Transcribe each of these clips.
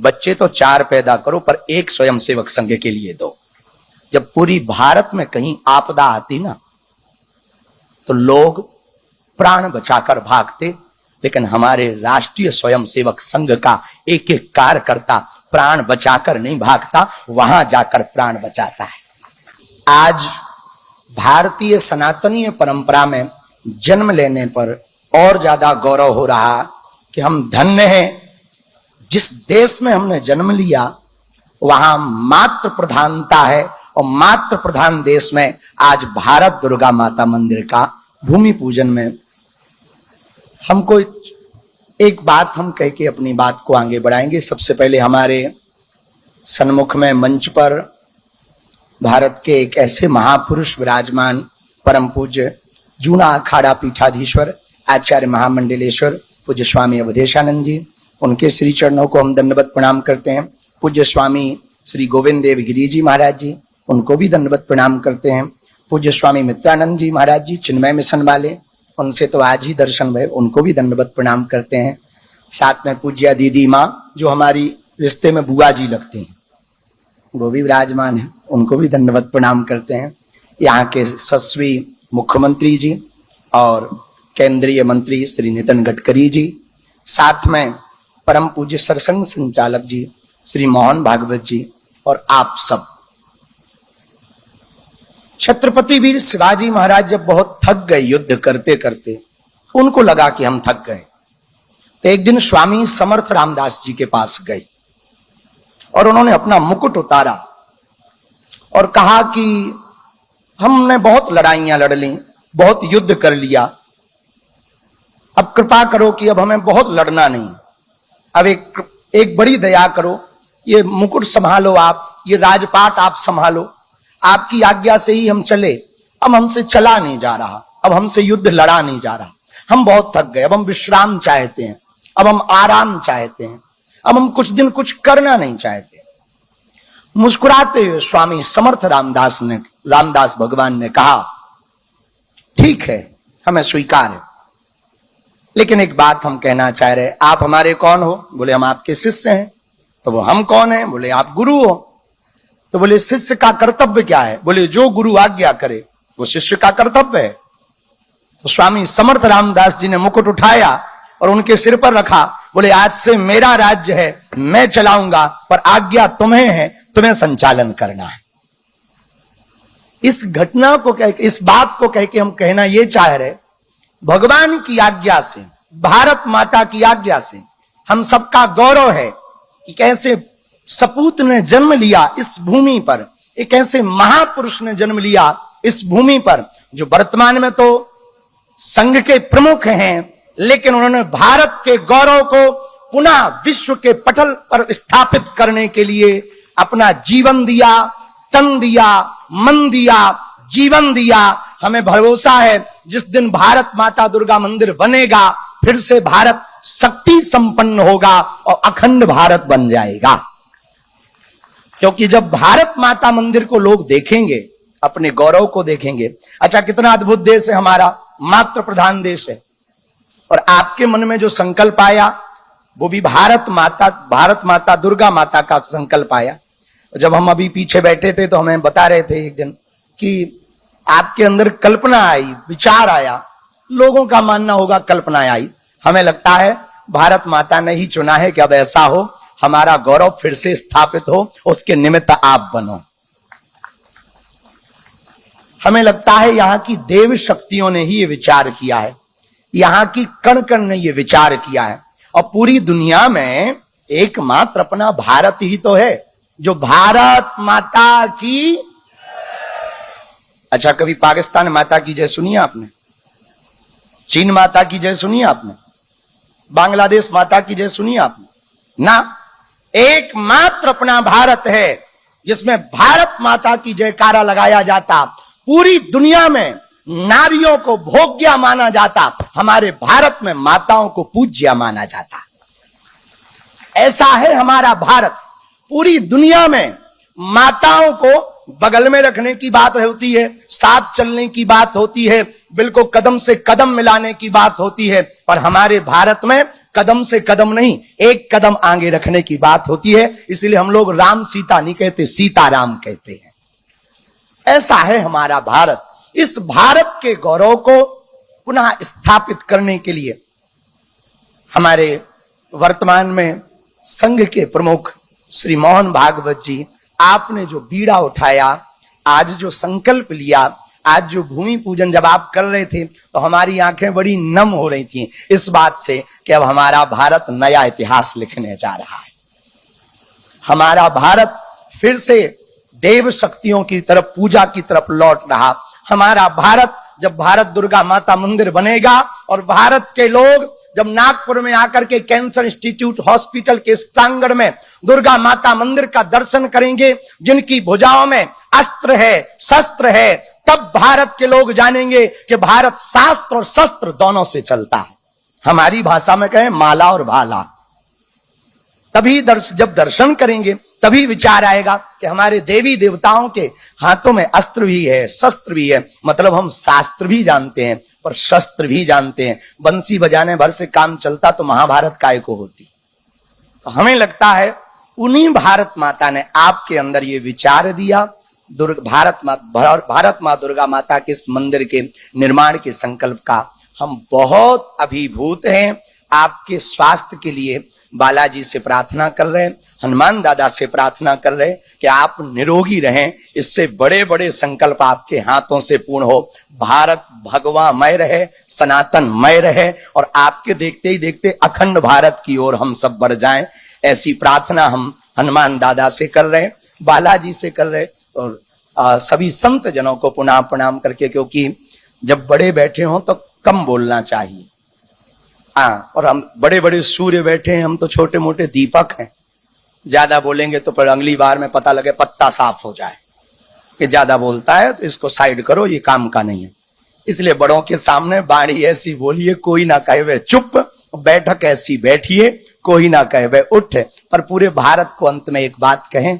बच्चे तो 4 पैदा करो पर एक स्वयंसेवक संघ के लिए दो। जब पूरी भारत में कहीं आपदा आती ना तो लोग प्राण बचाकर भागते, लेकिन हमारे राष्ट्रीय स्वयंसेवक संघ का एक एक कार्यकर्ता प्राण बचाकर नहीं भागता, वहां जाकर प्राण बचाता है। आज भारतीय सनातनीय परंपरा में जन्म लेने पर और ज्यादा गौरव हो रहा कि हम धन्य हैं। जिस देश में हमने जन्म लिया वहां मातृ प्रधानता है और मातृ प्रधान देश में आज भारत दुर्गा माता मंदिर का भूमि पूजन में हमको एक बात हम कह के अपनी बात को आगे बढ़ाएंगे। सबसे पहले हमारे सन्मुख में मंच पर भारत के एक ऐसे महापुरुष विराजमान परम पूज्य जूना अखाड़ा पीठाधीश्वर आचार्य महामंडलेश्वर पूज्य स्वामी अवधेशानंद जी, उनके श्री चरणों को हम दंडवत प्रणाम करते हैं। पूज्य स्वामी श्री गोविंद देव गिरी जी महाराज जी, उनको भी दंडवत प्रणाम करते हैं। पूज्य स्वामी मित्रानंद जी महाराज जी चिन्मय मिशन वाले, उनसे तो आज ही दर्शन भय, उनको भी दंडवत प्रणाम करते हैं। साथ में पूज्या दीदी माँ जो हमारी रिश्ते में बुआ जी लगती हैं, वो भी विराजमान है, उनको भी दंडवत प्रणाम करते हैं। यहाँ के यशस्वी मुख्यमंत्री जी और केंद्रीय मंत्री श्री नितिन गडकरी जी, साथ में परम पूज्य सरसंघ संचालक जी श्री मोहन भागवत जी और आप सब। छत्रपति वीर शिवाजी महाराज जब बहुत थक गए युद्ध करते करते, उनको लगा कि हम थक गए, तो एक दिन स्वामी समर्थ रामदास जी के पास गए और उन्होंने अपना मुकुट उतारा और कहा कि हमने बहुत लड़ाइयां लड़ ली, बहुत युद्ध कर लिया, अब कृपा करो कि अब हमें बहुत लड़ना नहीं, अब एक बड़ी दया करो, ये मुकुट संभालो आप, ये राजपाट आप संभालो, आपकी आज्ञा से ही हम चले, अब हमसे चला नहीं जा रहा, अब हमसे युद्ध लड़ा नहीं जा रहा, हम बहुत थक गए, अब हम विश्राम चाहते हैं, अब हम आराम चाहते हैं, अब हम कुछ दिन कुछ करना नहीं चाहते। मुस्कुराते हुए स्वामी समर्थ रामदास भगवान ने कहा, ठीक है, हमें स्वीकार है, लेकिन एक बात हम कहना चाह रहे, आप हमारे कौन हो? बोले हम आपके शिष्य हैं। तो वो हम कौन है? बोले आप गुरु हो। तो बोले शिष्य का कर्तव्य क्या है? बोले जो गुरु आज्ञा करे वो शिष्य का कर्तव्य है। तो स्वामी समर्थ रामदास जी ने मुकुट उठाया और उनके सिर पर रखा, बोले आज से मेरा राज्य है, मैं चलाऊंगा, पर आज्ञा तुम्हें है, तुम्हें संचालन करना है। इस घटना को कह के, इस बात को कह के हम कहना ये चाह रहे, भगवान की आज्ञा से, भारत माता की आज्ञा से हम सबका गौरव है कि कैसे सपूत ने जन्म लिया इस भूमि पर, एक ऐसे महापुरुष ने जन्म लिया इस भूमि पर जो वर्तमान में तो संघ के प्रमुख हैं, लेकिन उन्होंने भारत के गौरव को पुनः विश्व के पटल पर स्थापित करने के लिए अपना जीवन दिया, तन दिया, मन दिया, जीवन दिया। हमें भरोसा है जिस दिन भारत माता दुर्गा मंदिर बनेगा, फिर से भारत शक्ति संपन्न होगा और अखंड भारत बन जाएगा। क्योंकि जब भारत माता मंदिर को लोग देखेंगे, अपने गौरव को देखेंगे, अच्छा कितना अद्भुत देश है हमारा, मातृ प्रधान देश है, और आपके मन में जो संकल्प आया वो भी भारत माता दुर्गा माता का संकल्प आया। जब हम अभी पीछे बैठे थे तो हमें बता रहे थे एक दिन कि आपके अंदर कल्पना आई, विचार आया, लोगों का मानना होगा कल्पना आई, हमें लगता है भारत माता ने ही चुना है कि अब ऐसा हो, हमारा गौरव फिर से स्थापित हो, उसके निमित्त आप बनो। हमें लगता है यहां की देव शक्तियों ने ही ये विचार किया है, यहां की कण कण ने ये विचार किया है, और पूरी दुनिया में एकमात्र अपना भारत ही तो है जो भारत माता की। अच्छा कभी पाकिस्तान माता की जय सुनी आपने? चीन माता की जय सुनी आपने? बांग्लादेश माता की जय सुनी आपने? ना, एकमात्र अपना भारत है जिसमें भारत माता की जयकारा लगाया जाता, पूरी दुनिया में नारियों को भोग्या माना जाता, हमारे भारत में माताओं को पूज्या माना जाता। ऐसा है हमारा भारत। पूरी दुनिया में माताओं को बगल में रखने की बात होती है, साथ चलने की बात होती है, बिल्कुल कदम से कदम मिलाने की बात होती है, पर हमारे भारत में कदम से कदम नहीं, एक कदम आगे रखने की बात होती है। इसलिए हम लोग राम सीता नहीं कहते, सीताराम कहते हैं। ऐसा है हमारा भारत। इस भारत के गौरव को पुनः स्थापित करने के लिए हमारे वर्तमान में संघ के प्रमुख श्री मोहन भागवत जी, आपने जो बीड़ा उठाया, आज जो संकल्प लिया, आज जो भूमि पूजन जब आप कर रहे थे तो हमारी आंखें बड़ी नम हो रही थी इस बात से कि अब हमारा भारत नया इतिहास लिखने जा रहा है। हमारा भारत फिर से देव शक्तियों की तरफ, पूजा की तरफ लौट रहा। हमारा भारत, जब भारत दुर्गा माता मंदिर बनेगा और भारत के लोग जब नागपुर में आकर के कैंसर इंस्टीट्यूट हॉस्पिटल के इस प्रांगण में दुर्गा माता मंदिर का दर्शन करेंगे, जिनकी भुजाओं में अस्त्र है, शस्त्र है, तब भारत के लोग जानेंगे कि भारत शास्त्र और शस्त्र दोनों से चलता है। हमारी भाषा में कहें माला और भाला। तभी जब दर्शन करेंगे तभी विचार आएगा कि हमारे देवी देवताओं के हाथों में अस्त्र भी है, शस्त्र भी है। मतलब हम शास्त्र भी जानते हैं पर शस्त्र भी जानते हैं। बंसी बजाने भर से काम चलता तो महाभारत काय को होती। तो हमें लगता है उन्हीं भारत माता ने आपके अंदर ये विचार दिया। भारत माँ दुर्गा माता के इस मंदिर के निर्माण के संकल्प का हम बहुत अभिभूत हैं। आपके स्वास्थ्य के लिए बालाजी से प्रार्थना कर रहे हैं, हनुमान दादा से प्रार्थना कर रहे हैं कि आप निरोगी रहें। इससे बड़े बड़े संकल्प आपके हाथों से पूर्ण हो। भारत भगवामय रहे, सनातनमय रहे और आपके देखते ही देखते अखंड भारत की ओर हम सब बढ़ जाएं। ऐसी प्रार्थना हम हनुमान दादा से कर रहे हैं, बालाजी से कर रहे हैं और सभी संत जनों को पुनः प्रणाम करके, क्योंकि जब बड़े बैठे हों तो कम बोलना चाहिए। हाँ, और हम बड़े बड़े सूर्य बैठे हैं, हम तो छोटे मोटे दीपक हैं। ज्यादा बोलेंगे तो फिर अगली बार में पता लगे पत्ता साफ हो जाए कि ज्यादा बोलता है तो इसको साइड करो, ये काम का नहीं है। इसलिए बड़ों के सामने बाणी ऐसी बोलिए कोई ना कहे वे चुप, बैठक ऐसी बैठिए कोई ना कहे वे उठ। पर पूरे भारत को अंत में एक बात कहें,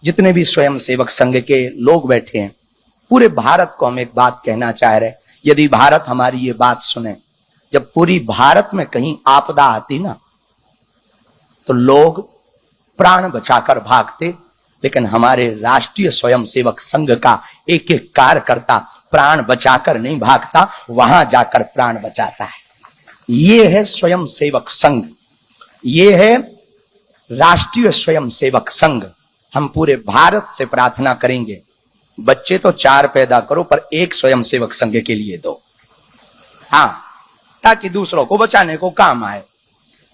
जितने भी स्वयं सेवक संघ के लोग बैठे हैं, पूरे भारत को हम एक बात कहना चाह रहे हैं। यदि भारत हमारी ये बात सुने, जब पूरी भारत में कहीं आपदा आती ना तो लोग प्राण बचाकर भागते, लेकिन हमारे राष्ट्रीय स्वयंसेवक संघ का एक एक कार्यकर्ता प्राण बचाकर नहीं भागता, वहां जाकर प्राण बचाता है। ये है स्वयंसेवक संघ, ये है राष्ट्रीय स्वयंसेवक संघ। हम पूरे भारत से प्रार्थना करेंगे, बच्चे तो 4 पैदा करो पर एक स्वयंसेवक संघ के लिए दो, हाँ, ताकि दूसरों को बचाने को काम आए।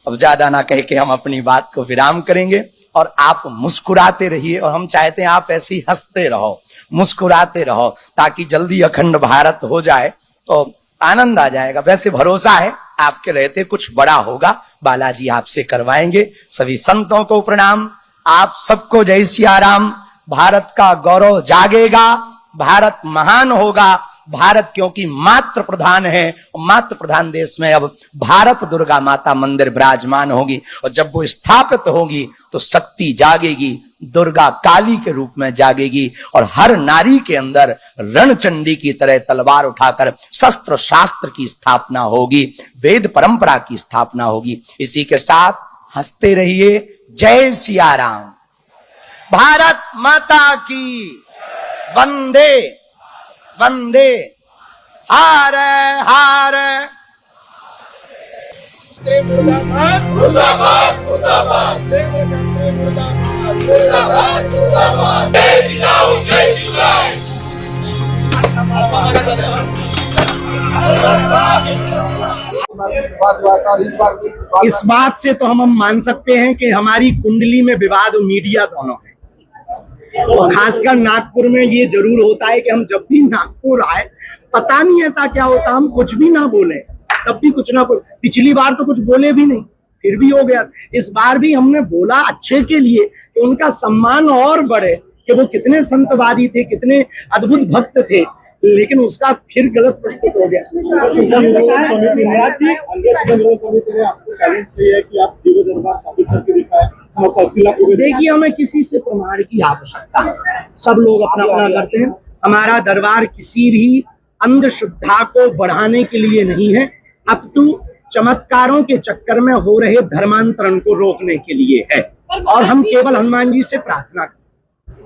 अब ज्यादा ना कह के हम अपनी बात को विराम करेंगे और आप मुस्कुराते रहिए। और हम चाहते हैं आप ऐसे ही हंसते रहो, मुस्कुराते रहो, ताकि जल्दी अखंड भारत हो जाए तो आनंद आ जाएगा। वैसे भरोसा है आपके रहते कुछ बड़ा होगा, बालाजी आपसे करवाएंगे। सभी संतों को प्रणाम, आप सबको जय सिया राम। भारत का गौरव जागेगा, भारत महान होगा। भारत क्योंकि मातृ प्रधान है, मातृ प्रधान देश में अब भारत दुर्गा माता मंदिर विराजमान होगी और जब वो स्थापित होगी तो शक्ति जागेगी, दुर्गा काली के रूप में जागेगी और हर नारी के अंदर रणचंडी की तरह तलवार उठाकर शस्त्र शास्त्र की स्थापना होगी, वेद परंपरा की स्थापना होगी। इसी के साथ हंसते रहिए। जय सिया राम। भारत माता की वंदे वंदे। हारे हारे। मुर्दाबाद मुर्दाबाद मुर्दाबाद। मुर्दाबाद मुर्दाबाद मुर्दाबाद। जय शिवराय। इस बात से तो हम मान सकते हैं कि हमारी कुंडली में विवाद और मीडिया दोनों है। और खासकर नागपुर में ये जरूर होता है कि हम जब भी नागपुर आए, पता नहीं ऐसा क्या होता, हम कुछ भी ना बोले तब भी कुछ ना बोले। पिछली बार तो कुछ बोले भी नहीं, फिर भी हो गया। इस बार भी हमने बोला अच्छे के लिए कि उनका सम्मान और बढ़े, कि वो कितने संतवादी थे, कितने अद्भुत भक्त थे, लेकिन उसका फिर गलत प्रस्तुत हो गया। देखिए, हमें किसी से प्रमाण की आवश्यकता है, सब लोग अपना अपना करते हैं। हमारा दरबार किसी भी अंधश्रद्धा को बढ़ाने के लिए नहीं है। अब तो चमत्कारों के चक्कर में हो रहे धर्मांतरण को रोकने के लिए है। और हम केवल हनुमान जी से प्रार्थना करते हैं